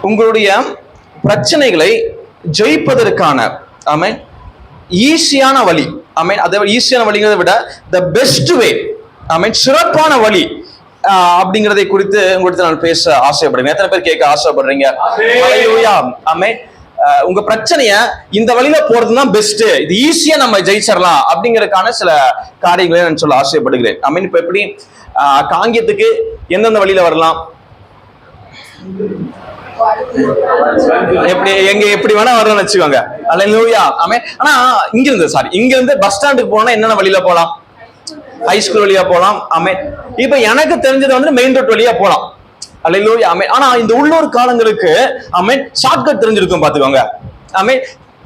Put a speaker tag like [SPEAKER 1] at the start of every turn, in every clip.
[SPEAKER 1] உங்களுடைய பிரச்சனைகளை ஜெயிப்பதற்கான ஆமென் ஈஸியான வழி, ஆமென். அதை ஈஸியான வழிங்கிறத விட த பெஸ்ட் வே, ஆமென், சிறப்பான வழி அப்படிங்கிறதை குறித்து உங்கள்கிட்ட நான் பேச ஆசைப்படுறேன். எத்தனை பேர் கேட்க ஆசைப்படுறீங்க? ஹல்லேலூயா. ஆமென். உங்க பிரச்சனைய இந்த வழியில போறதுதான் பெஸ்ட், இது ஈஸியா நம்ம ஜெயிச்சிடலாம் அப்படிங்கறதுக்கான சில காரியங்களை நான் சொல்ல ஆசைப்படுகிறேன். ஆமென். இப்ப எப்படி காங்கியத்துக்கு எந்தெந்த வழியில வரலாம், எப்படி வேணா வரணும்னு வச்சுக்கோங்க. ஹல்லேலூயா. ஆமென். ஆனா இங்க இருந்து பஸ் ஸ்டாண்டுக்கு போனா என்னென்ன வழியில போலாம்? ஹை ஸ்கூல் வழியா போலாம். ஆமென். இப்ப எனக்கு தெரிஞ்சது வந்து மெயின் ரோட் வழியா போலாம். ஹல்லேலூயா. ஆமென். ஆனா இந்த உள்ளூர் காலங்களுக்கு ஆமென் ஷார்ட்கட் தெரிஞ்சிருக்கும் பாத்துக்கோங்க. ஆமென்.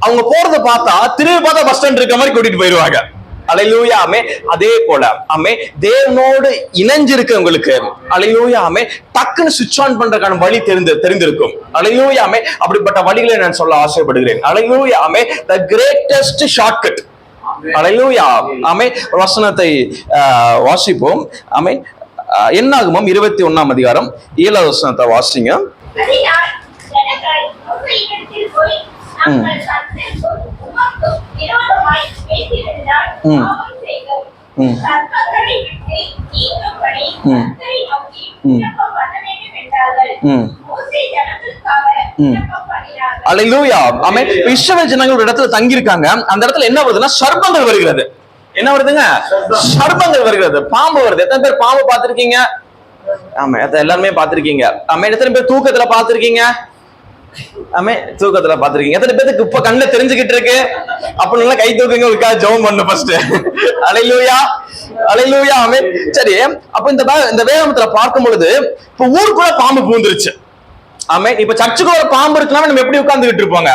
[SPEAKER 1] அவங்க போறத பார்த்தா திரும்பி பார்த்தா பஸ் ஸ்டாண்ட் இருக்க மாதிரி கூட்டிட்டு போயிருவாங்க. ஹல்லேலூயா. ஆமென். அதே போல ஆமென் தேவனோடு இணைஞ்சிருக்கு உங்களுக்கு. ஹல்லேலூயா. ஆமென். டக்குன்னு சுவிட்ச் ஆன் பண்றதுக்கான வழி தெரிந்திருக்கும். ஹல்லேலூயா. ஆமென். அப்படிப்பட்ட வழிகளை நான் சொல்ல ஆசைப்படுகிறேன். ஹல்லேலூயா. ஆமென். the greatest shortcut. ஹல்லேலூயா. ஆமென். வசனத்தை வாசிப்போம். ஆமென். என்னாகமம் 21ஆம் அதிகாரம் 7வது வசனத்தை வாசிங்க. அல்லேலூயா. ஆமென். இஸ்ரவேல் ஜனங்கள் ஒரு இடத்துல தங்கி இருக்காங்க. அந்த இடத்துல என்ன வருதுன்னா சர்ப்பங்கள் வருகிறது. என்ன வருதுங்க? சர்ப்பங்கள் வருகிறது, பாம்பு வருது. எத்தனை பேர் பாம்பு பார்த்திருக்கீங்க? ஆமா, எல்லாருமே பார்த்திருக்கீங்க. ஆமா, எத்தனை பேர் தூக்கத்துல பார்த்திருக்கீங்க? ஆமே, தூக்கத்துல பார்த்திருக்கீங்க. எத்தனை பேருக்கு இப்ப கண்ணுல தெரிஞ்சுக்கிட்டு இருக்கு? அப்படின்னு கை தூக்குங்க, உங்களுக்காக ஜெபம் பண்ணு ஃபர்ஸ்ட். அல்லேலூயா. அல்லேலூயா. ஆமென். சரி, அப்ப இந்த வேதத்துல பார்க்கும் பொழுது இப்ப ஊருக்குள்ள பாம்பு பூந்துருச்சு. ஆமென். இப்ப சர்ச்சுக்கு ஒரு பாம்பு இருக்குன்னா நம்ம எப்படி உட்கார்ந்துகிட்டு இருப்போங்க?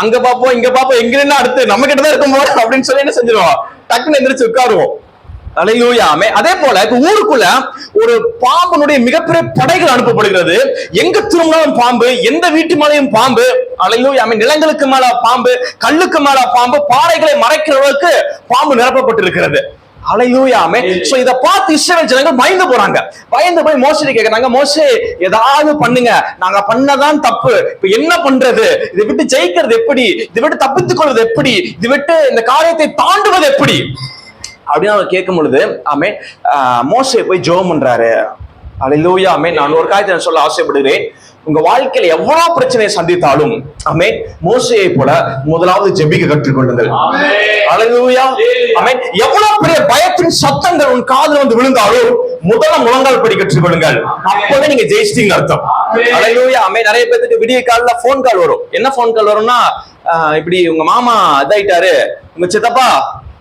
[SPEAKER 1] அங்க பாப்போம், இங்க பாப்போம், எங்க நின்னா அடுத்து நம்ம கிட்டதான் இருக்கும் போது அப்படின்னு சொல்லி என்ன செஞ்சிருவோம்? டக்குன்னு எந்திரிச்சு உட்காருவோம். அல்லேலூயா. ஆமென். அதே போல இப்ப ஊருக்குள்ள ஒரு பாம்புனுடைய மிகப்பெரிய படைகள் அனுப்பப்படுகிறது. எங்க திரும்பினாலும் பாம்பு, எந்த வீட்டு மேலையும் பாம்பு. அல்லேலூயா. ஆமென். நிலங்களுக்கு மேல பாம்பு, கல்லுக்கு மேல பாம்பு, பாறைகளை மறைக்கிற அளவுக்கு பாம்பு நிரப்பப்பட்டிருக்கிறது. ஹல்லேலூயா. ஆமென். சோ இத பார்த்து இஸ்ரவேல் ஜனங்கள் பயந்து போறாங்க. பயந்து போய் மோசேயை கேக்குறாங்க, மோசே ஏதாவது பண்ணுங்க, நாங்க பண்ணதான் தப்பு, இப்ப என்ன பண்றது? இதை விட்டு ஜெயிக்கிறது எப்படி? இதை விட்டு தப்பித்துக் கொள்வது எப்படி? இதை விட்டு இந்த காரியத்தை தாண்டுவது எப்படி அப்படின்னு அவர் கேட்கும் பொழுது ஆமென் மோசே போய் ஜெபம் பண்றாரு. ஹல்லேலூயா. ஆமென். நான் ஒரு காரியத்தை சொல்ல ஆசைப்படுகிறேன். உங்க வாழ்க்கையில எவ்வளவு பிரச்சனையை சந்தித்தாலும் ஆமென் மோசேயை போல முதலாவது ஜெபிக்க கற்றுக்கொள்ளுங்கள். ஹல்லேலூயா. ஆமென். எவ்வளவு பெரிய பயத்தின் சத்தங்கள் உன் காதுல வந்து விழுந்தாலும் முதல்ல முழங்கால் படி கற்றுக்கொள்ளுங்கள். அப்பவே நீங்க ஜெயிச்சிட்டீங்க அர்த்தம். ஹல்லேலூயா. ஆமென். நிறைய பேருக்கு விடிய காலையில போன் கால் வரும். என்ன போன் கால் வரும்னா, இப்படி உங்க மாமா இதாயிட்டாரு, உங்க சித்தப்பா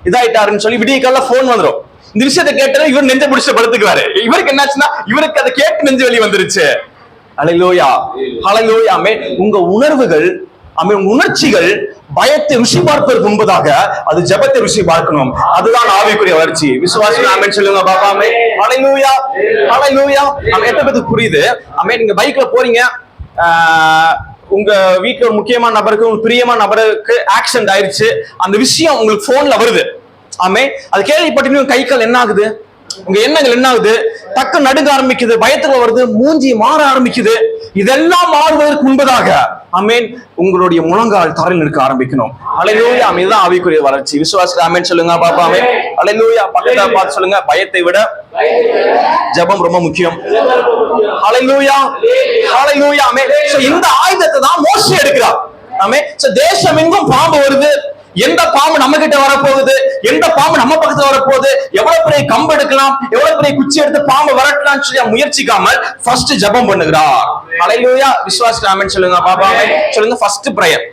[SPEAKER 1] இதாயிட்டாருன்னு சொல்லி விடிய காலையில போன் வந்துடும். இந்த விஷயத்தை கேட்டாரு இவர் நெஞ்ச பிடிச்ச படுத்துக்குவாரு. இவருக்கு என்னாச்சுன்னா இவருக்கு அதை கேட்டு நெஞ்சு வெளியே வந்துருச்சு. ஹல்லேலூயா. ஹல்லேலூயா. ஆமென். உங்க உணர்வுகள், ஆமென், உணர்ச்சிகள் பயத்தை ருசி பார்ப்பதற்கு முன்பதாக அது ஜெபத்தை ருசி பார்க்கணும். அதுதான் ஆவிக்குரிய வளர்ச்சி. விசுவாசி ஆமென் சொல்லுங்க பாப்பா. ஆமென். ஹல்லேலூயா. ஹல்லேலூயா. ஆமென். எத்தனை பேருக்கு புரியுது? ஆமென். நீங்க பைக்ல போறீங்க, உங்க வீட்டுல ஒரு முக்கியமான நபருக்கு, ஒரு பிரியமான நபருக்கு ஆக்சிடென்ட் ஆயிடுச்சு. அந்த விஷயம் உங்களுக்கு போன்ல வருது. ஆமென். அது கேள்விப்பட்டு கை கால் என்ன ஆகுது? உங்க எண்ணங்கள் என்ன ஆகுது? டக்கு நடுங்க ஆரம்பிக்குது, பயத்துல வருது, மூஞ்சி மாற ஆரம்பிக்குது. இதெல்லாம் மாறுவதற்கு முன்பதாக ஆமென் உங்களுடைய முழங்கால் தரையில் நிற்க ஆரம்பிக்கணும். ஹல்லேலூயா. இதுதான் ஆவிக்குரிய வளர்ச்சி. விசுவாசி ஆமென் சொல்லுங்க பாப்பா. ஆமென். ஹல்லேலூயா. பக்கத்துல பார்த்து சொல்லுங்க, பயத்தை விட ஜெபம் ரொம்ப முக்கியம். ஹல்லேலூயா. ஹல்லேலூயா. ஆமென். சோ இந்த ஆயுதத்தை தான் மோசே எடுக்கிறார். ஆமென். சோ தேசம் எங்கும் பாம்பு வருது. எந்த பாம்பு நம்ம கிட்ட வரப்போகுது, எந்த பாம்பு நம்ம பக்கத்துல வரப்போகுது, எவ்வளவு பெரிய கம்பு எடுக்கலாம், எவ்வளவு பெரிய குச்சி எடுத்து பாம்பு வரட்டலாம்னு சொல்லி முயற்சிக்காமல் ஃபர்ஸ்ட் ஜெபம் பண்ணுகிறார். ஹல்லேலூயா. விசுவாசி ஆமென் சொல்லுங்க பாப்பா. ஆமென் சொல்லுங்க. First prayer.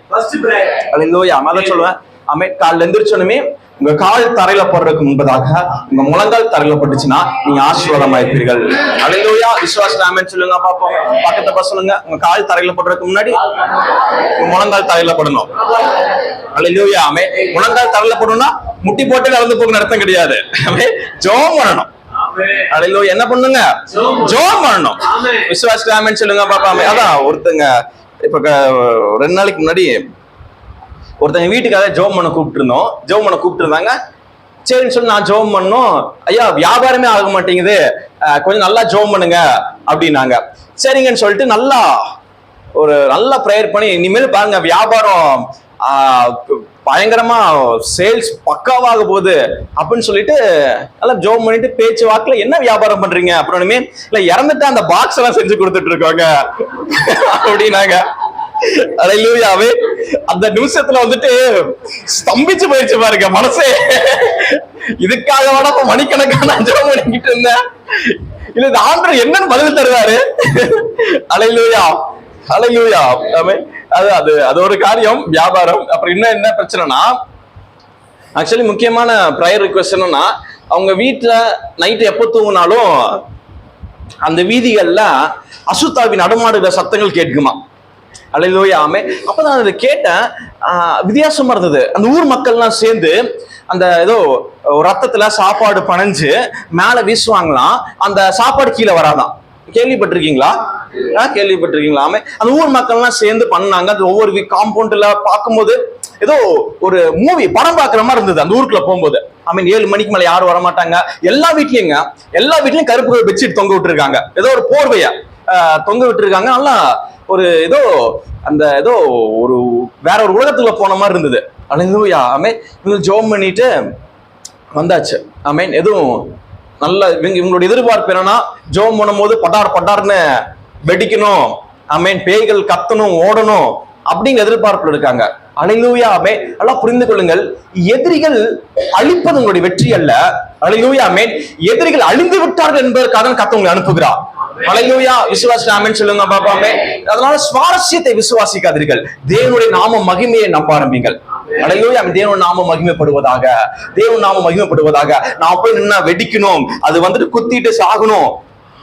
[SPEAKER 1] ஹல்லேலூயா. அத சொல்லுவேன். ஆமென். காலைல எந்திரிச்சோனே உங்க கால் தரையில போடுறதுக்கு முன்பதாக உங்க முழங்கால் தரையில பட்டுச்சுன்னா நீங்க ஆசீர்வாதமா இருப்பீர்கள். ஹல்லேலூயா. விசுவாசி ஆமென் சொல்லுங்க பாப்பா. பக்கத்துல பார்த்து சொல்லுங்க, உங்க கால் தரையில போடுறதுக்கு முன்னாடி உங்க முழங்கால் தரையில போடணும். ஹல்லேலூயா. ஆமென். முழங்கால் தரையில போடணும்னா முட்டி போட்டு நடந்து போக அர்த்தம் கிடையாது. ஜெபம் பண்ணணும். ஹல்லேலூயா. என்ன பண்ணுங்க? ஜெபம் பண்ணணும். விசுவாசி ஆமென் சொல்லுங்க பாப்பா. அதான் ஒருத்தங்க இப்ப 2 நாளைக்கு முன்னாடி ஒருத்தங்க வீட்டுக்காக ஜெபம் பண்ண கூப்பிட்டு இருந்தாங்க. சரின்னு சொல்லி நான் ஜெபம் பண்ணோம். ஐயா வியாபாரமே ஆக மாட்டேங்குது, கொஞ்சம் நல்லா ஜெபம் பண்ணுங்க அப்படின்னாங்க. சரிங்கன்னு சொல்லிட்டு நல்ல ப்ரேயர் பண்ணி, இனிமேல் பாருங்க வியாபாரம் பயங்கரமா சேல்ஸ் பக்காவாக போகுது அப்படின்னு சொல்லிட்டு நல்லா ஜோம் பண்ணிட்டு பேச்சு வாக்குல என்ன வியாபாரம் பண்றீங்க அப்புறமே இல்ல இறந்துட்டு அந்த பாக்ஸ் எல்லாம் செஞ்சு கொடுத்துட்டு இருக்காங்க அப்படின்னாங்க. அல்லேலூயாவே. அந்த நிமிஷத்துல வந்துட்டு ஸ்தம்பிச்சு போயிடுச்சு பாருங்க மனசே. இதுக்காக வேணா மணிக்கணக்கான ஜெபம் பண்ணிக்கிட்டு இருந்தேன், இல்ல இந்த ஆண்டவர் என்னன்னு பதில் தருவாரு. அல்லேலூயா அல்லேலூயா. அது ஒரு காரியம் வியாபாரம். அப்புறம் என்ன பிரச்சனைனா, ஆக்சுவலி முக்கியமான ப்ரேயர் ரிக்வெஸ்ட் என்னன்னா, அவங்க வீட்டுல நைட்டு எப்ப தூங்கினாலும் அந்த வீதிகள்ல அசுத்தாவின் நடமாடுகிற சத்தங்கள் கேட்குமா. அல்லேலூயா ஆமே. அப்ப நான் அதை கேட்டேன், வித்தியாசமா இருந்தது. அந்த ஊர் மக்கள்லாம் சேர்ந்து அந்த ஏதோ ரத்தத்துல சாப்பாடு பனைஞ்சு மேல வீசுவாங்களாம், அந்த சாப்பாடு கீழே வராதான். கேள்விப்பட்டிருக்கீங்களா? கேள்விப்பட்டிருக்கீங்களா? அந்த ஊர் மக்கள்லாம் சேர்ந்து பண்ணாங்க. அது ஒவ்வொரு காம்பவுண்ட்ல பார்க்கும்போது ஏதோ ஒரு மூவி படம் பார்க்குற மாதிரி இருந்தது அந்த ஊருக்குள்ள போகும்போது. 7 மணிக்கு மேல யாரும் வரமாட்டாங்க. எல்லா வீட்லயும் கருப்பு பெட்ஷீட் தொங்க விட்டுருக்காங்க, ஏதோ ஒரு போர்வைய தொங்க விட்டுருக்காங்க. நல்லா ஒரு ஏதோ ஒரு வேற ஒரு உலகத்துல போன மாதிரி இருந்தது. அல்லேலூயா ஆமே. இவங்க ஜெபம் பண்ணிட்டு வந்தாச்சு. எதுவும் நல்ல இவங்களுடைய எதிர்பார்ப்பு என்னன்னா, ஜெபம் பண்ணும் போது பட்டார்னு வெடிக்கணும், பேய்கள் கத்தணும், ஓடணும் அப்படிங்கிற எதிர்பார்ப்புல இருக்காங்க. அல்லேலூயா ஆமே. எல்லாம் புரிந்து கொள்ளுங்கள், எதிரிகள் அழிப்பது உங்களுடைய வெற்றி அல்ல. அல்லேலூயா ஆமென். எதிரிகள் அழிந்து விட்டார்கள் என்பதற்காக கர்த்தர் அனுப்புகிறார். அல்லேலூயா. விசுவாசி ஆமென் சொல்லுங்க பாப்பா. ஆமென். அதனால சுவாரஸ்யத்தை விசுவாசிக்காதீர்கள், தேவனுடைய நாம மகிமையை நம்ப ஆரம்பிங்கள். அல்லேலூயா. தேவன் நாம மகிமைப்படுவதாக, தேவன் நாம மகிமைப்படுவதாக. நான் போய் நின்னா வெடிக்கணும், அது வந்துட்டு குத்திட்டு சாகணும்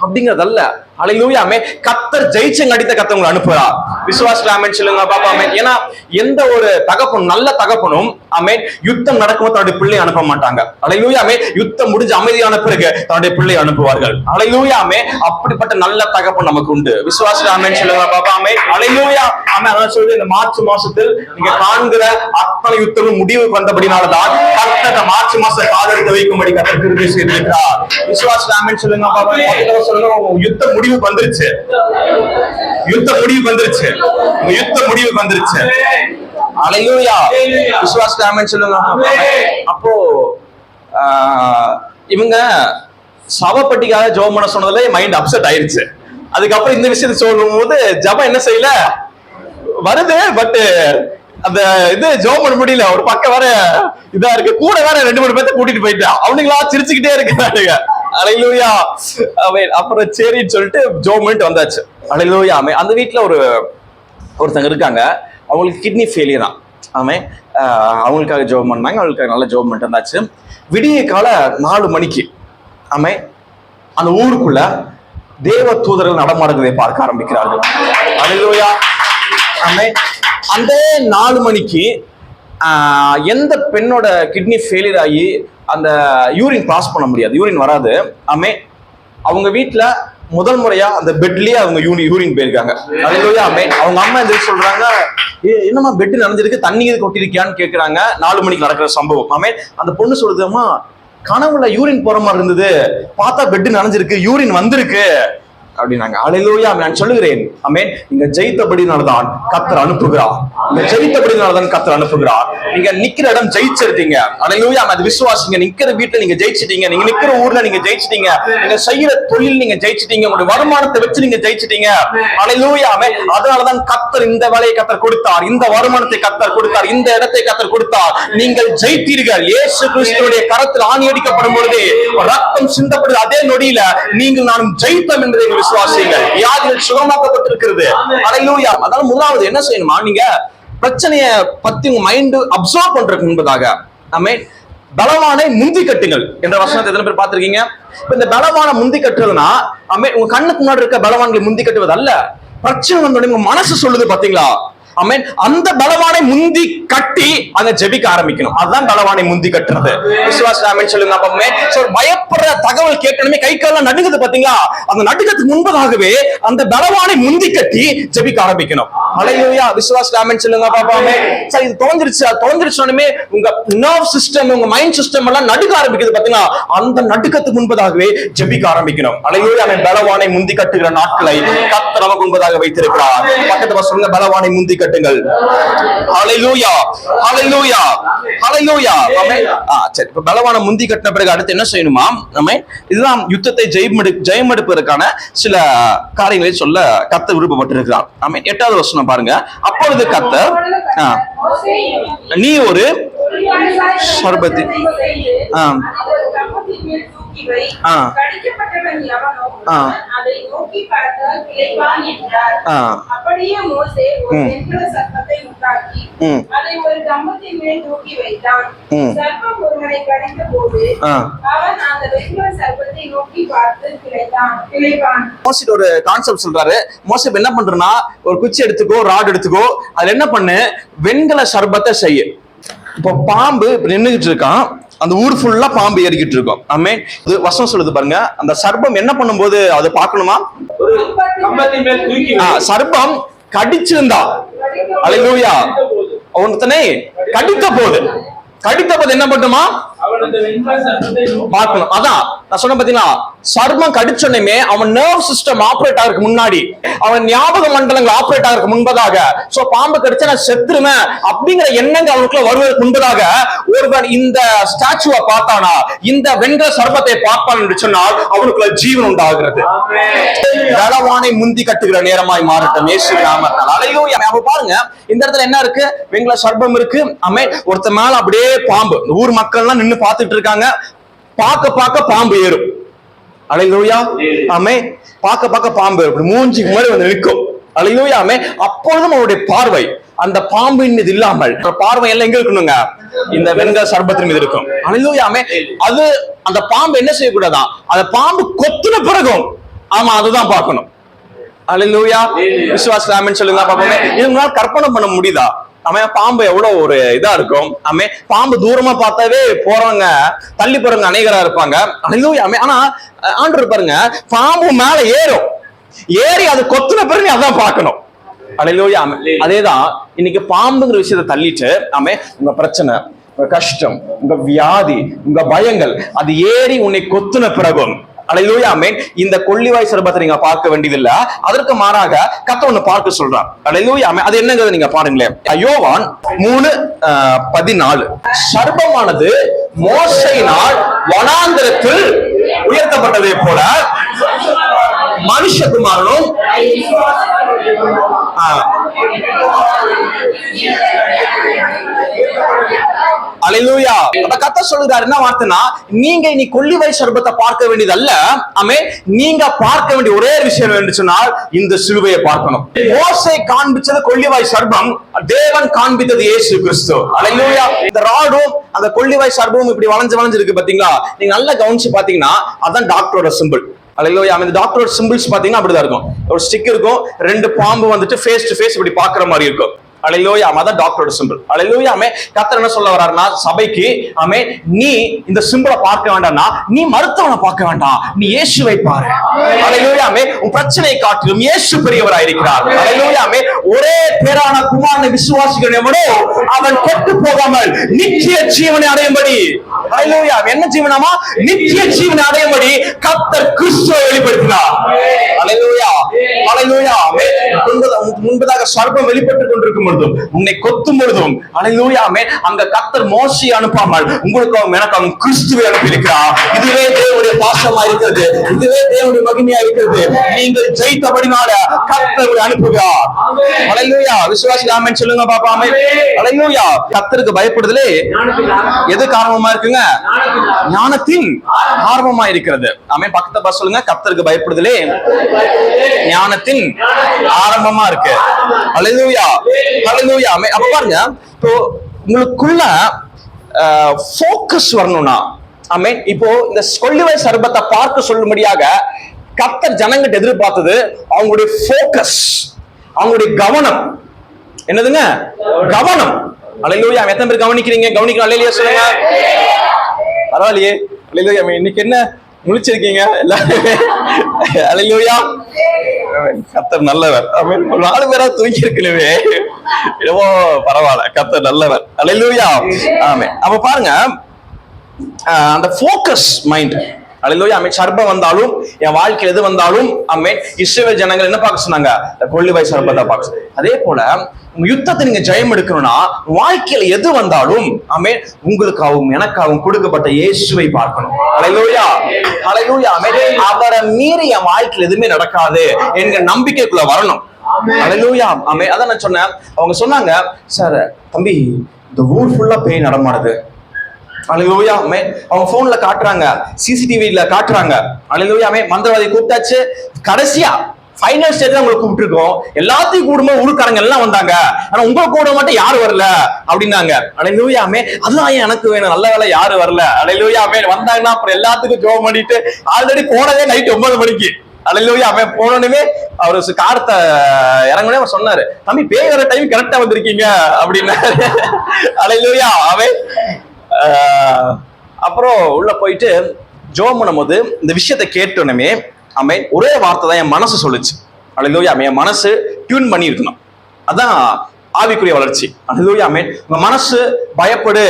[SPEAKER 1] அப்படிங்கறதல்ல. அல்லேலூயா ஆமென். கர்த்தர் ஜெயிச்சங்க அடித்த கர்த்தர் உங்களை அனுப்புறார். விசுவாசி ஆமென் சொல்லுங்க பாப்பா. ஆமென். ஏன்னா எந்த ஒரு தகப்பனும், நல்ல தகப்பனும் ஆமென், யுத்தம் நடக்கும்போது தன்னுடைய பிள்ளை அனுப்ப மாட்டாங்க. அல்லேலூயா ஆமென். யுத்தம் முடிஞ்சு அமைதியான பிறகு தன்னுடைய பிள்ளை அனுப்புவார்கள். அல்லேலூயா ஆமென். அப்படிப்பட்ட நல்ல தகப்பன் நமக்கு உண்டு. விசுவாசி ஆமென் சொல்லுங்க பாப்பா. ஆமென். அல்லேலூயா ஆமென். அதான் சொல்லுது, இந்த மார்ச் மாசத்தில் நீங்க காண்கிற அத்தனை யுத்தமும் முடிவு வந்தபடினால்தான் கர்த்தர் மார்ச் மாசம் காலெடுத்து வைக்கும்படி கர்த்தர் கிருபை செய்திருக்கிறார். விசுவாசி ஆமென் சொல்லுங்க பாப்பா. யுத்தம் முடிவுக்கு வந்துருச்சு, யுத்தம் முடிவுக்கு வந்துருச்சு, யுத்தம் முடிவுக்கு வந்துருச்சு. அல்லேலூயா. விசுவாசி ஆமென் சொல்லுங்க. அப்போ இவங்க சவப்பட்டிக்காக ஜெபம் பண்ண சொன்னதுல மைண்ட் அப்செட் ஆயிருச்சு. அதுக்கப்புறம் இந்த விஷயத்தை சொல்லும் போது ஜெபம் என்ன செய்யல வருது, பட் அந்த ஜெபம் பண்ண முடியல. ஒரு பக்கம் வேற இதா இருக்கு, கூட வேற 2-3 பேர்த்த கூட்டிட்டு போயிட்டான். அவனுங்களா சிரிச்சுக்கிட்டே இருக்கானுங்க. அல்லேலூயா ஆமென். அப்புறம் சரின்னு சொல்லிட்டு ஜெபம் பண்ணிட்டு வந்தாச்சு. அல்லேலூயா ஆமென். அந்த வீட்டுல ஒருத்தங்க இருக்காங்க, அவங்களுக்கு கிட்னி ஃபெயிலியரா. ஆமென். அவங்களுக்காக ஜெபம் பண்ணாங்க, அவங்களுக்காக நல்லா ஜெபம் பண்ணிட்டு வந்தாச்சு. விடிய கால 4 மணிக்கு ஆமென், அந்த ஊருக்குள்ள தேவ தூதர்கள் நடமாடுவதை பார்க்க ஆரம்பிக்கிறார்கள். அல்லேலூயா ஆமென். அந்த 4 மணிக்கு எந்த பெண்ணோட கிட்னி ஃபெயிலியர் ஆகி அந்த யூரின் பாஸ் பண்ண முடியாது, யூரின் வராது ஆமென், அவங்க வீட்டுல முதல் முறையா அந்த பெட்லயே அவங்க யூரின் போயிருக்காங்க. அல்லேலூயா ஆமென். அவங்க அம்மா எந்திரிச்சு சொல்றாங்க, என்னமா பெட் நனைஞ்சிருக்கு, தண்ணி கொட்டிருக்கியான்னு கேக்குறாங்க. 4 மணிக்கு நடக்கிற சம்பவம். ஆமென். அந்த பொண்ணு சொல்லுதுமா, கனவுல யூரின் போற மாதிரி இருந்தது, பார்த்தா பெட் நனைஞ்சிருக்கு, யூரின் வந்திருக்கு அப்படின்னாங்க. அல்லேலூயா. நான் சொல்லுகிறேன் ஆமென், நீங்க ஜெயித்தபடினால்தான் கர்த்தர் அனுப்புகிறார். நீங்க ஜெயித்தபடினால்தான் கர்த்தர் அனுப்புகிறார். நீங்க நிக்கிற இடம் ஜெயிச்சிருக்கீங்க. அல்லேலூயா. அது விசுவாசிங்க. நிக்கிற வீட்டுல நீங்க ஜெயிச்சிட்டீங்க, நீங்க நிக்கிற ஊர்ல நீங்க ஜெயிச்சிட்டீங்க, நீங்க செய்யற தொழில் நீங்க ஜெயிச்சிட்டீங்க, உங்களுடைய வருமானத்தை வச்சு நீங்க ஜெயிச்சிட்டீங்க. அல்லேலூயா. அதனாலதான் கர்த்தர் இந்த வேலையை கர்த்தர் கொடுத்தார், இந்த வருமானத்தை கர்த்தர் கொடுத்தார், இந்த இடத்தை கர்த்தர் கொடுத்தார். நீங்கள் ஜெயித்தீர்கள். இயேசு கிறிஸ்துவினுடைய கரத்தில் ஆணி அடிக்கப்படும் பொழுது ரத்தம் சிந்தப்படுது, அதே நொடியில நீங்கள் நானும் ஜெயித்தோம் என்பதை விசுவாசிங்கள். வியாதிகள் சுகமாக்கப்பட்டிருக்கிறது. அல்லேலூயா. அதனால முதலாவது என்ன செய்யணுமா, நீங்க பிரச்சனையை பத்தி உங்க மைண்ட் அப்சர்வ் பண்றதுக்கு முன்பதாக ஆமென், பலவானை முந்தி கட்டுங்கள் என்ற வசனத்தை எத்தனை பேர் பார்த்திருக்கீங்க? இந்த பலவான முந்தி கட்டுறதுனா ஆமென், உங்க கண்ணுக்கு முன்னாடி இருக்க பலவான்களை முந்தி கட்டுவது அல்ல. பிரச்சனை வந்தோடனே உங்க மனசு சொல்லுது பாத்தீங்களா, ஆமென். அந்த பலவானை முந்தி கட்டி அங்க ஜெபிக்க ஆரம்பிக்கணும். அதுதான் பலவானை முந்தி கட்டுறது. விசுவாசம் ஆமென் சொல்லுங்க. அப்பமே பயப்படுற தகவல் கேட்கணுமே கை கால் நடுங்குது பாத்தீங்களா, அந்த நடுக்கத்துக்கு முன்பதாகவே அந்த பலவானை முந்தி கட்டி ஜெபிக்க ஆரம்பிக்கணும். ஹல்லேலூயா. விசுவாசம் ஆமென் சொல்லுங்க பாப்பாமே. சரி, இது தொலைஞ்சிருச்சுனே உங்க நர்வ் சிஸ்டம், உங்க மைண்ட் சிஸ்டம் எல்லாம் நடுக்க ஆரம்பிக்குது பாத்தீங்களா, அந்த நடுக்கத்துக்கு முன்பதாகவே ஜெபிக்க ஆரம்பிக்கணும். ஹல்லேலூயா. பலவானை முந்தி கட்டுகிற நாட்களை கர்த்தர் நமக்கு முன்பதாக வைத்திருக்கிறார். பக்கத்துல சொல்லுங்க, பலவானை முந்தி கட்டுங்கள். ஹல்லேலூயா, ஹல்லேலூயா, ஹல்லேலூயா. ஆமென். சரி, இப்ப பலவானை முந்தி கட்டின பிறகு அடுத்து என்ன செய்யணுமா? ஆமென். இதுதான் யுத்தத்தை ஜெயமெடுப்பதற்கான சில காரியங்களை சொல்ல கர்த்தர் விருப்பப்பட்டிருக்கிறார். ஆமென். 8வது வசனம் பாருங்க. அப்பொழுது கர்த்தர் நீ ஒரு சர்பத்தை
[SPEAKER 2] அப்படியே மோசே ஒரு வெண்கல சர்ப்பத்தை உண்டாக்கி அதை ஒரு கம்பத்தின் மேல் தூக்கி வைத்தான். சர்ப்பம் ஒருவனை கடித்த போது அவன் அந்த வெண்கல சர்ப்பத்தை நோக்கி பார்த்து பிழைப்பான்.
[SPEAKER 1] மோசே ஒரு கான்செப்ட் சொல்றாரு. மோசே என்ன பண்றனா, ஒரு குச்சி எடுத்துக்கோ, ராட் எடுத்துக்கோ, அதுல என்ன பண்ணு, வெண்கல சர்பத்தை செய்ய. இப்போ பாம்பு நின்னுகிட்டு இருக்கான், அந்த ஊர் ஃபுல்லா பாம்பு ஏறிக்கிட்டு இருக்கும். ஆமென். இது வசனம் சொல்லுது பாருங்க, அந்த சர்ப்பம் என்ன பண்ணும்போது அது பார்க்கணுமா, சர்ப்பம் கடிச்சிருந்தா, ஹல்லேலூயா, ஒருத்தனை கடித்த போது என்ன பண்ணுமா பார்க்கணும். அதான் நான் சொன்ன பாத்தீங்களா, சர்மம் கடிச்சோன்னே அவன் நர்வ் சிஸ்டம் ஆபரேட் ஆகிறதுக்கு முன்னாடி, அவன் ஞாபக மண்டலங்கள் ஆபரேட் ஆகிறதுக்கு முன்பதாக, சோ பாம்பு கடிச்சா நான் செத்துருவேன் அப்படிங்கிற எண்ணங்கள் அவனுக்குள்ள வருவதற்கு முன்பதாக ஒருவன் இந்த ஸ்டாச்சுவை பார்த்தானா, இந்த வெண்கல சர்பத்தை பார்ப்பான் என்று சொன்னால் அவனுக்குள்ள ஜீவன் உண்டாகிறது. பலவானை முந்தி கட்டுகிற நேரமாய் மாறட்டும் இயேசுவின் நாமத்தால். ஹல்லேலூயா. அப்ப பாருங்க, இந்த இடத்துல என்ன இருக்கு, வெண்கல சர்பம் இருக்கு. ஆமென். ஒருத்த மேல அப்படியே பாம்பு, ஊர் மக்கள் எல்லாம் நின்னு பார்த்துட்டு இருக்காங்க. பார்க்க பாம்பு ஏறும். ஹல்லேலூயா. ஆமென். பார்க்க பாம்பு அப்படி மூஞ்சிக்கு முன்னாடி வந்து நிற்கும். ஹல்லேலூயா. ஆமென். அப்பொழுதும் அவருடைய பார்வை அந்த பாம்பின் மீது இல்லாமல் பார்வை எல்லாம் எங்க இருக்கணுங்க, இந்த வெண்கல சர்பத்தின் மீது இருக்கும். ஹல்லேலூயா. ஆமென். அது அந்த பாம்பு என்ன செய்யக்கூடாதான், அந்த பாம்பு கொத்துன பிறகும் ஆமா அதுதான் பார்க்கணும். ஹல்லேலூயா. விசுவாசம் ஆமென் சொல்லுங்க பாப்போமே. இதனால கற்பனை பண்ண முடியுதா? அவன் பாம்பு எவ்வளவு ஒரு இதா இருக்கும். அவன் பாம்பு தூரமா பார்த்தாவே போறவங்க தள்ளி போறவங்க அநேகரா இருப்பாங்க. ஆனா ஆண்டவர் பாருங்க, பாம்பு மேல ஏறி அது கொத்துன பிறகு அதான் பார்க்கணும். ஹல்லேலூயா. அதேதான் இன்னைக்கு பாம்புங்கிற விஷயத்தை தள்ளிட்டு உங்க பிரச்சனை, உங்க கஷ்டம், உங்க வியாதி, உங்க பயங்கள் அது ஏறி உன்னை கொத்துன பிறகும், ஹல்லேலூயா, ஆமென், இந்த கொள்ளிவாய் சர்பத்தை நீங்க பார்க்க வேண்டியதில்ல. அதற்கு மாறாக கர்த்தர் ஒன்னு பார்க்க சொல்றார். ஹல்லேலூயா, ஆமென். அது என்னங்கறத நீங்க பாருங்களேன். யோவான் 3:14 சர்பமானது மோசேயினால் வனாந்தரத்தில் உயர்த்தப்பட்டதை போல மனுஷகுமாரனும் ஹல்லேலூயா. அப்ப கர்த்தர் சொல்றாரு என்ன வார்த்தைனா, நீங்க இனி கொள்ளிவாய் சர்பத்தை பார்க்க வேண்டியது அல்ல. ஆமென். நீங்க பார்க்க வேண்டிய ஒரே விஷயம் என்று சொன்னால் இந்த சிலுவையை பார்க்கணும். மோசே காண்பிச்சது கொள்ளிவாய் சர்பம், தேவன் காண்பித்தது இயேசு கிறிஸ்து. ஹல்லேலூயா. இந்த ராடும் அந்த கொள்ளிவாய் சர்பமும் இப்படி வளைஞ்சு இருக்கு பாத்தீங்களா, நீங்க நல்லா கவனிச்சு பாத்தீங்கன்னா அதான் டாக்டரோட சிம்பிள். ஹல்லேலூயா. இந்த டாக்டரோட சிம்பிள்ஸ் பாத்தீங்கன்னா அப்படிதான் இருக்கும். ஒரு ஸ்டிக் இருக்கும், ரெண்டு பாம்பு வந்துட்டு ஃபேஸ் டு ஃபேஸ் இப்படி பாக்குற மாதிரி இருக்கும். ஹல்லேலூயா. அதான் டாக்டரோட சிம்பிள். ஹல்லேலூயா. கர்த்தர் என்ன சொல்ல வர்றாருன்னா சபைக்கு, ஆமென், நீ இந்த சிம்பிளை பார்க்க வேண்டாம்னா நீ மருத்துவனை பார்க்க வேண்டாம், நீ இயேசுவை பாரு. ஹல்லேலூயா. உன் பிரச்சனையை காட்டிலும் இயேசு பெரியவராய் இருக்கிறார். ஹல்லேலூயா. ஒரே பேரான குமாரனை விசுவாசிக்கிறவனோ அவன் கெட்டு போகாமல் நித்திய ஜீவனை அடையும்படி, ஹல்லேலூயா, என்ன ஜீவனாமா, நித்திய ஜீவனை அடையும்படி கர்த்தர் கிறிஸ்துவை வெளிப்படுத்தினார். ஹல்லேலூயா. ஹல்லேலூயா. முன்பதாக சர்ப்பம் வெளிப்பட்டுக் கொண்டிருக்கும் உன்னை கொத்தும் பொழுதும், ஹல்லேலூயா, அங்க கர்த்தர் மோசேயை அனுப்பாமல் உங்களுக்கும் எனக்கும் கிறிஸ்துவை அனுப்பியிருக்கிறார். இதுவே தேவனுடைய பாசமா இருக்கிறது, இதுவே தேவனுடைய மகிமையா இருக்கிறது. நீங்கள் ஜெயித்தபடினால கர்த்தரை அனுப்புகிறார். ஹல்லேலூயா. விசுவாசி ஆமென் சொல்லுங்க பாப்பா. ஆமென். ஹல்லேலூயா. கர்த்தருக்கு பயப்படுதலே எது காரணமா இருக்குங்க, ஞானத்தின் ஆர்வமா இருக்கிறது. ஆமென். பக்கத்துல பாத்து சொல்லுங்க, கர்த்தருக்கு பயப்படுதலே ஞானத்தின் ஆரம்பமா இருக்கு. ஹல்லேலூயா. ஹல்லேலூயா. அப்ப பாருங்க, இப்போ உங்களுக்குள்ள ஃபோக்கஸ் வரணும்னா, ஆமென், இப்போ இந்த கொள்ளிவாய் சர்பத்தை பார்க்க சொல்லும்படியாக கர்த்தர் ஜனங்கிட்ட எதிர்பார்த்தது அவங்களுடைய ஃபோக்கஸ், அவங்களுடைய கவனம். என்னதுங்க? கவனம். அல்லேலூயா. எத்தனை பேர் கவனிக்கிறீங்க? கவனிக்கிறோம். அல்லேலூயா சொல்லுங்க. பரவாயில்லையே. அல்லேலூயா. இன்னைக்கு என்ன முழிச்சிருக்கீங்க எல்லாருமே? அல்லேலூயா. கர்த்தர் நல்லவர். ஆமென். 4 பேரா தூங்கி இருக்கலவே. ஏதோ பரவாயில்ல. கர்த்தர் நல்லவர். அல்லேலூயா. ஆமென். அப்ப பாருங்க, அந்த ஃபோக்கஸ் மைண்ட். அல்லேலூயா. ஆமென். சர்ப்பம் வந்தாலும், என் வாழ்க்கையில் எது வந்தாலும், ஆமென், இஸ்ரவேல் ஜனங்கள் என்ன பார்க்க சொன்னாங்க? கொள்ளிவாய் சர்ப்பத்தை பார்க்க. அதே போல உங்க யுத்தத்தை நீங்க ஜெயம் எடுக்கணும்னா, வாழ்க்கையில எது வந்தாலும், ஆமென், உங்களுக்காகவும் எனக்காகவும் கொடுக்கப்பட்ட இயேசுவை பார்க்கணும். அல்லேலூயா. அல்லேலூயா. ஆமென். அவரை மீறி என் வாழ்க்கையில் எதுவுமே நடக்காது என்கிற நம்பிக்கைக்குள்ள வரணும். அல்லேலூயா. ஆமென். அதான் நான் சொன்னேன். அவங்க சொன்னாங்க, சார் தம்பி இந்த ஊர் ஃபுல்லா பேய் நடமாடுது. அல்லேலூயா. ஆமென். அவங்க போன்ல காட்டுறாங்க, சிசிடிவில காட்டுறாங்க. அல்லேலூயா. ஆமென். மந்திரவாதி கூப்பிட்டாச்சு. கடைசியா ஃபைனல் ஸ்டேஜ்ல உங்களை கூப்பிட்டுருக்கோம். எல்லாத்தையும் கூடும்போது ஊருக்காரங்க எல்லாம் வந்தாங்க, ஆனா உங்களை கூட மட்டும் யாரும் வரல அப்படின்னாங்க. அல்லேலூயா. ஆமென். அதுதான் எனக்கு வேணும். நல்ல வேலை யாரும் வரல. அல்லேலூயா. ஆமென். வந்தாங்கன்னா அப்புறம் எல்லாத்துக்கும் ஜெபம் பண்ணிட்டு ஆல்ரெடி போனதே நைட் 9 மணிக்கு. அல்லேலூயா. அவன் போனோடனே அவரு காரத்தை இறங்கனே அவர் சொன்னாரு, தம்பி பேய் வர டைம் கரெக்டா வந்திருக்கீங்க அப்படின்னாரு. அல்லேலூயா. அவன் அப்புறம் உள்ள போயிட்டு ஜெபம் பண்ணும்போது இந்த விஷயத்தை கேட்டோனமே, ஆமென், ஒரே வார்த்தை தான் என் மனசு சொல்லுச்சு. அல்லேலூயா. என் மனசு டியூன் பண்ணி இருக்கணும். அதான் ஆவிக்குரிய வளர்ச்சி. அல்லேலூயா. ஆமென். உங்க மனசு பயப்படு,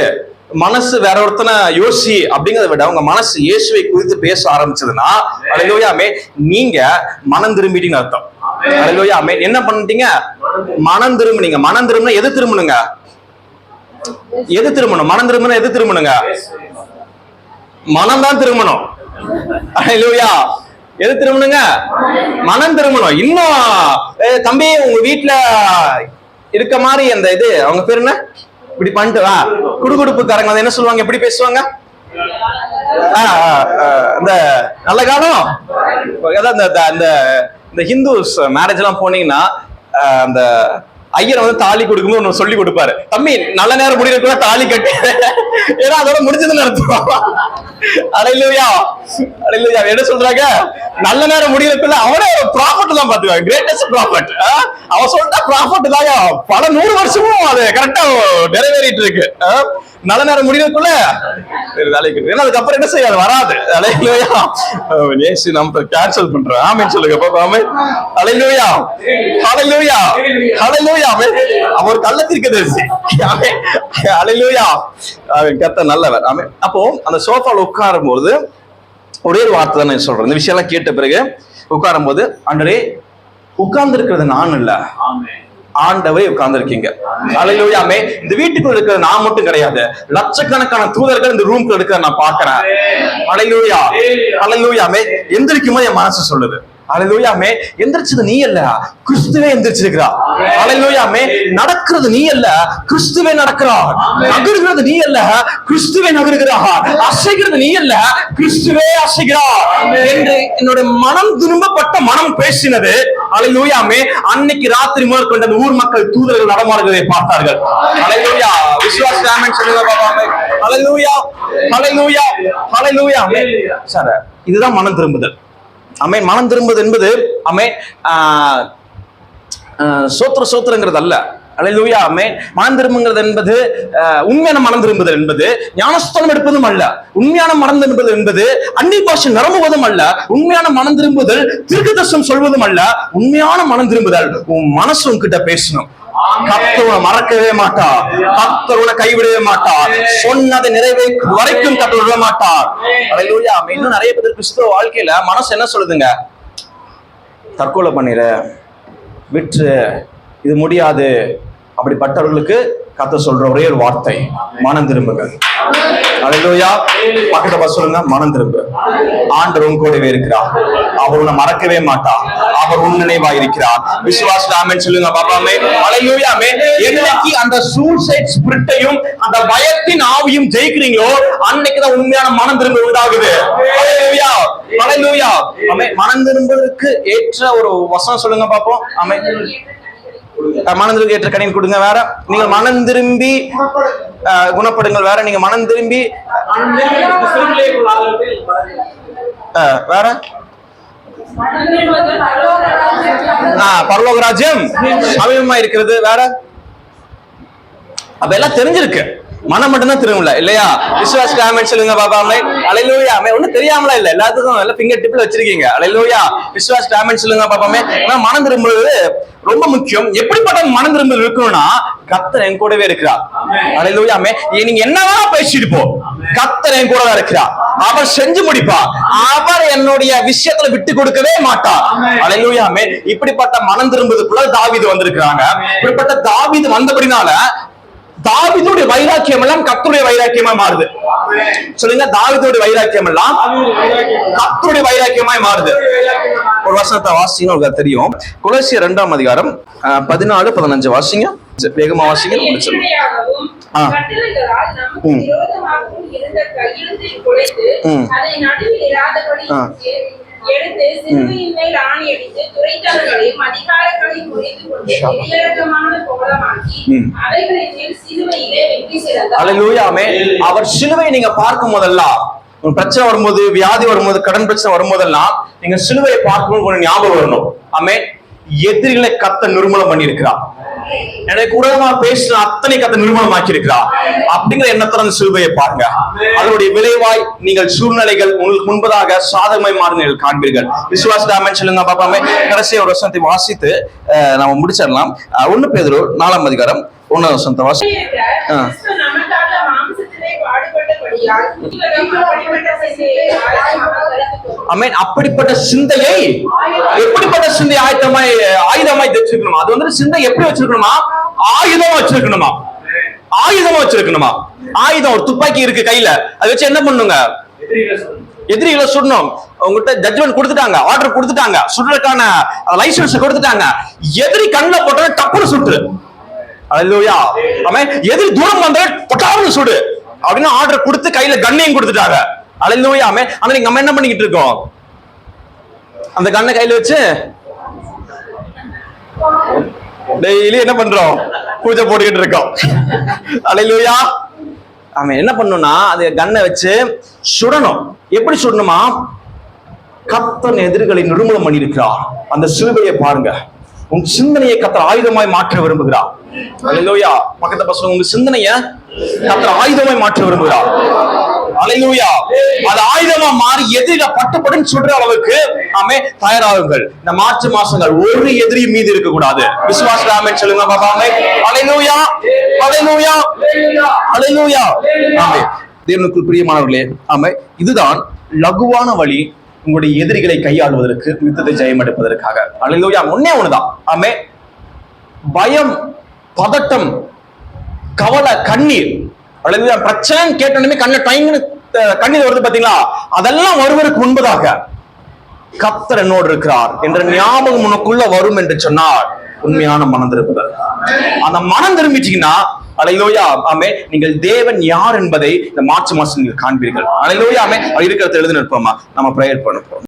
[SPEAKER 1] மனசு வேற ஒருத்தனை யோசி அப்படிங்கிறத விட உங்க மனசு இயேசுவை குறித்து பேச ஆரம்பிச்சதுன்னா, அல்லேலூயா, ஆமென், நீங்க மனம் திரும்பிட்டீங்கன்னு அர்த்தம். அல்லேலூயா. ஆமென். என்ன பண்ணிட்டீங்க? மனம் திரும்பினீங்க. மனம் திரும்பினா எது திரும்பணுங்க? எது திரும்பணும்? மனம் திரும்பினா எது திரும்பணுங்க? மனம் தான் திரும்பணும். அல்லேலூயா. எது திரும்பணுங்க? மனம் திரும்பணும். இன்னும் தம்பி உங்க வீட்டுல இருக்க மாதிரி அந்த இது, அவங்க பேர் என்ன, இப்படி பண்ணிட்டு குடுகுடுப்புக்காரங்க என்ன சொல்லுவாங்க, எப்படி பேசுவாங்க? இந்த நல்ல காலம், அதாவது இந்த ஹிந்துஸ் மேரேஜ் எல்லாம் போனீங்கன்னா அந்த ஐயர் வந்து தாலி கொடுக்கும்போது ஒன்னு சொல்லி கொடுப்பாரு, தம்பி நல்ல நேரம் முடியறதுக்குள்ள தாலி கட்டு, ஏன்னா அதோட முடிஞ்சதுன்னு அர்த்தம். அல்லேலூயா. அல்லேலூயா. என்ன சொல்றாங்க? நல்ல நேரம் முடியறதுக்குள்ள அவனே ப்ராஃபிட் தான் பாத்துக்காங்க. Greatest profit. அவன் சொல்லிட்டா ப்ராஃபிட் தாங்க. பல 100 வருஷமும் அது கரெக்டா நிறைவேறிட்டு இருக்கு. நல்ல நேரம் முடியறதுக்குள்ள வேலைக்கு, ஏன்னா அதுக்கப்புறம் என்ன செய்யாது, வராது. அல்லேலூயா. ஏசு நம்ம கேன்சல் பண்றோம். ஆமென் சொல்லுங்க பாப்பா. ஆமென். அல்லேலூயா. அல்லேலூயா. அல்லேலூயா. அவர் கள்ளத்திற்குதரிசி. ஆமென். அல்லேலூயா. கர்த்தர் நல்லவர். ஆமென். அப்போ அந்த சோஃபால உட்காரும் போது ஒரே ஒரு வார்த்தை தான் நான் சொல்றேன். இந்த விஷயம் எல்லாம் கேட்ட பிறகு உட்காரும் போது, ஆண்டவரே உட்கார்ந்து இருக்கிறது நான் இல்ல, ஆண்டவரே உட்கார்ந்து இருக்கீங்க. அல்லேலூயா. ஆமென். இந்த வீட்டுக்குள்ள இருக்கிற நான் மட்டும் கிடையாது, லட்சக்கணக்கான தூதர்கள் இந்த ரூம்குள்ள இருக்கிற நான் பாக்குறேன். அல்லேலூயா. அல்லேலூயா. ஆமென். எந்திரிக்கும் போது என் மனசு சொல்லுது, அல்லேலூயா, ஆமென், எந்திரிச்சது நீ அல்ல, கிறிஸ்துவே எந்திரிச்சிருக்கிறா. அல்லேலூயா. ஆமென். நடக்கிறது நீ அல்ல, கிறிஸ்துவே நடக்கிறார். நகர்கிறது நீ அல்ல, கிறிஸ்துவே நகர்கிறார். அசைகிறது நீ அல்ல, கிறிஸ்துவே அசைகிறார் என்று என்னுடைய மனம் திரும்பப்பட்ட மனம் பேசினது. அல்லேலூயா. ஆமென். அன்னைக்கு ராத்திரி முதல் கொண்ட அந்த ஊர் மக்கள் தூதர்கள் நடமாடுவதை பார்த்தார்கள். அல்லேலூயா. விசுவாசி ஆமென் சொல்லுங்க பாப்பா. ஆமென். அல்லேலூயா. அல்லேலூயா. அல்லேலூயா. ஆமென். சார் இதுதான் மனம் திரும்புதல். ஆமென். மனம் திரும்புவது என்பது, ஆமென், சோத்திரங்கிறது அல்ல. அல்லேலூயா. ஆமென். மனம் திரும்புங்கிறது என்பது உண்மையான மனம் திரும்புதல் என்பது ஞானஸ்தானம் எடுப்பதும் அல்ல. உண்மையான மனம் திரும்புதல் என்பது அந்நிய பாஷை நிரம்புவதும் அல்ல. உண்மையான மனம் திரும்புதல் தீர்க்கதரிசனம் சொல்வதும் அல்ல. உண்மையான மனம் திரும்புதல் உன் மனசு உன்கிட்ட பேசணும். கர்த்தர் மறக்கவே மாட்டார், கர்த்தர் கைவிடவே மாட்டார், சொன்னதை நிறைவேற்றும் வரைக்கும் கர்த்தர் விட மாட்டார். அல்லேலூயா. இன்னும் நிறைய பேர் கிறிஸ்துவ வாழ்க்கையில மனசு என்ன சொல்லுதுங்க? தற்கொலை பண்ணிர, விற்று, இது முடியாது. அப்படிப்பட்டவர்களுக்கு கர்த்தர் சொல்ற ஒரே ஒரு வார்த்தை, மனம் திரும்புங்கள். அல்லேலூயா. பக்கத்துல பார்த்து சொல்லுங்க, மனம் திரும்பு. ஆண்டவர் உன் கூடவே இருக்கிறார், அவர் உன்னை மறக்கவே மாட்டார், அவர் உன் நினைவா இருக்கிறார். விசுவாச ஆமென் சொல்லுங்க பாப்பா. ஆமென். அல்லேலூயா. ஆமென். என்னைக்கு அந்த சூசைட் ஸ்பிரிட்டையும் அந்த பயத்தின் ஆவியும் ஜெயிக்கிறீங்களோ, அன்னைக்கு தான் உண்மையான மனம் திரும்ப உண்டாகுது. அல்லேலூயா. அல்லேலூயா. ஆமென். மனம் திரும்புவதற்கு ஏற்ற ஒரு வசனம் சொல்லுங்க பாப்போம். ஆமென். மனம் திரும்பி ஏற்ற கனியை கொடுங்க. வேற, நீங்க மனம் திரும்பி குணப்படுங்கள். வேற, நீங்க மனம் திரும்பி வேற, பரலோக ராஜ்யம் சமீபமா இருக்கிறது. வேற, அப்ப எல்லாம் தெரிஞ்சிருக்கு, மனம் மட்டும்தான் திரும்பல இல்லையா? விசுவாசிக்க ஆமென் சொல்லுங்க பாப்பாமே. அல்லேலூயா. ஒண்ணும் தெரியாமலா இல்ல, எல்லாத்துக்கும் எல்லாம் ஃபிங்கர் டிப்ல வச்சிருக்கீங்க. அல்லேலூயா. விசுவாசிக்க ஆமென் சொல்லுங்க பாப்பாமே. ஆனா மனம் திரும்புறது ரொம்ப முக்கியம். எப்படிப்பட்ட மனம் திரும்பல் இருக்கணும்னா, கர்த்தர் என் கூடவே இருக்கிறார். அல்லேலூயா. நீங்க என்னவா பேசிட்டு போ, கர்த்தர் என் கூட தான் இருக்கிறார். அவர் செஞ்சு முடிப்பா. அவர் என்னுடைய விஷயத்துல விட்டு கொடுக்கவே மாட்டார். அல்லேலூயா. இப்படிப்பட்ட மனம் திரும்புறதுக்குள்ள தாவீது வந்திருக்கிறாங்க. இப்படிப்பட்ட தாவீது வந்தபடினால தாவீதுடைய வைராக்கியம் எல்லாம் கர்த்தருடைய வைராக்கியமா மாறுது. சொல்லுங்க, தாவீதுடைய வைராக்கியம் எல்லாம் கர்த்தருடைய வைராக்கியமாய் மாறுது. ஒரு வசனத்தை வாசிங்க, உங்களுக்கு தெரியும். கொலோசியர் 2ஆம் அதிகாரம் 14-15 வாசிங்க, வேகமா வாசிங்க.
[SPEAKER 2] எடுத்து சிலுவையின் மேல் ஆணி அடித்து துரைத்தவர்களையும் அதிகாரங்களையும் முறித்து கொண்டு வெளியரங்கமான கோலமாக்கி அவைகளின் மேல் சிலுவையிலே வெற்றி சிறந்தார்.
[SPEAKER 1] அல்லேலூயா. அவர் சிலுவையை நீங்க பார்க்கும் போதெல்லாம், ஒரு பிரச்சனை வரும்போது, வியாதி வரும்போது, கடன் பிரச்சனை வரும்போதெல்லாம் நீங்க சிலுவையை பார்க்கும்போது ஒரு ஞாபகம் வரணும். ஆமென். எதிரிகளை கர்த்தர் நிர்மூலம் பண்ணி இருக்கிறார். எனக்கு உடனமா பேசின அத்தனை கர்த்தர் நிர்மூலமாக்கி இருக்கிறார். அப்படிங்கிற எண்ணத்துல அந்த சிலுவையை பாருங்க. அதனுடைய விளைவாய் நீங்கள் சூழ்நிலைகள் உங்களுக்கு முன்பதாக சாதகமாய் மாறுங்கள் காண்பீர்கள். விசுவாசிக்க சொல்லுங்க பாப்பாமே. கடைசி ஒரு வசனத்தை வாசித்து நம்ம முடிச்சிடலாம். 1 பேதுரு 4ஆம் அதிகாரம் 1ஆம் வசனத்தை வாசி. ஆமென். அப்படிப்பட்ட சிந்தையை, எப்படிப்பட்ட சிந்தை ஆயுதமாய் வச்சிருக்கணுமா? அது வந்து சிந்தை எப்படி வச்சிருக்கணுமா? ஆயுதமா வச்சிருக்கணுமா? ஆயுதமா வச்சிருக்கணுமா? ஆயுதம், ஒரு துப்பாக்கி இருக்கு கையில, அதை வச்சு என்ன பண்ணுங்க? எதிரிகளை சுடணும். உங்ககிட்ட ஜட்ஜ்மெண்ட் கொடுத்துட்டாங்க, ஆர்டர் கொடுத்துட்டாங்க, சுடுறதுக்கான லைசன்ஸ் கொடுத்துட்டாங்க. எதிரி கண்ணுல போட்ட டப்புனு சுட்டு. அல்லேலூயா. ஆமென். எதிரி தூரம் வந்தா பட்டாவுன்னு சுடு அப்படின்னு ஆர்டர் கொடுத்து கையில கண்ணையும் கொடுத்துட்டாங்க. அல்லேலூயா. ஆமென். ஆனா நம்ம என்ன பண்ணிக்கிட்டு இருக்கோம்? அந்த கண்ணை கையில வச்சு டெய்லி என்ன பண்றோம்? பூஜை போட்டுக்கிட்டு இருக்கோம். அல்லேலூயா. ஆமென். என்ன பண்ணணும்னா, அந்த கண்ணை வச்சு சுடணும். எப்படி சுடணுமா? கர்த்தர் எதிரிகளை நிர்மூலம் பண்ணி இருக்கிறார். அந்த சிலுவையை பாருங்க. உங்க சிந்தனையை கர்த்தர் ஆயுதமாய் மாற்ற விரும்புகிறார். அல்லேலூயா. பக்கத்து பசங்க, உங்க சிந்தனையை கர்த்தர் ஆயுதமாய் மாற்ற விரும்புகிறார். அல்லேலூயா. அது ஆயுதமா மாறி எதிரில பட்டுப்படும் சுடுற அளவுக்கு ஆமே தயாராகுங்கள். இந்த மார்ச் மாசங்கள் ஒரு எதிரி மீது இருக்க கூடாது. விசுவாச ஆமென் சொல்லுங்க பாபாமே. அல்லேலூயா. அல்லேலூயா. அல்லேலூயா. ஆமே. தேவனுக்குள் பிரியமானவர்களே, ஆமே, இதுதான் லகுவான வழி உங்களுடைய எதிரிகளை கையாளுவதற்கு, யுத்தத்தை ஜெயம் எடுப்பதற்காக. அல்லேலூயா. ஒண்ணே ஒண்ணுதான். ஆமே. பயம், பதட்டம், கவலை, கண்ணீர், அல்லேலூயா, பிரச்சனை கேட்டோமே கண்ண டைம்னு கண்ணீர் வருது பாத்தீங்களா? அதெல்லாம் வருவதற்கு முன்பதாக கர்த்தர் என்னோடு இருக்கிறார் என்ற ஞாபகம் உனக்குள்ள வரும் என்று சொன்னார் உண்மையான மனம் திரும்புதல். அந்த மனம் திரும்பிட்டீங்கன்னா, அல்லேலூயா, ஆமே, நீங்கள் தேவன் யார் என்பதை இந்த மார்ச் மாசம் நீங்கள் காண்பீர்கள். அல்லேலூயா. ஆமே. இருக்கிறத எழுதி நிற்போமா? நம்ம பிரேயர் பண்ண போறோம்.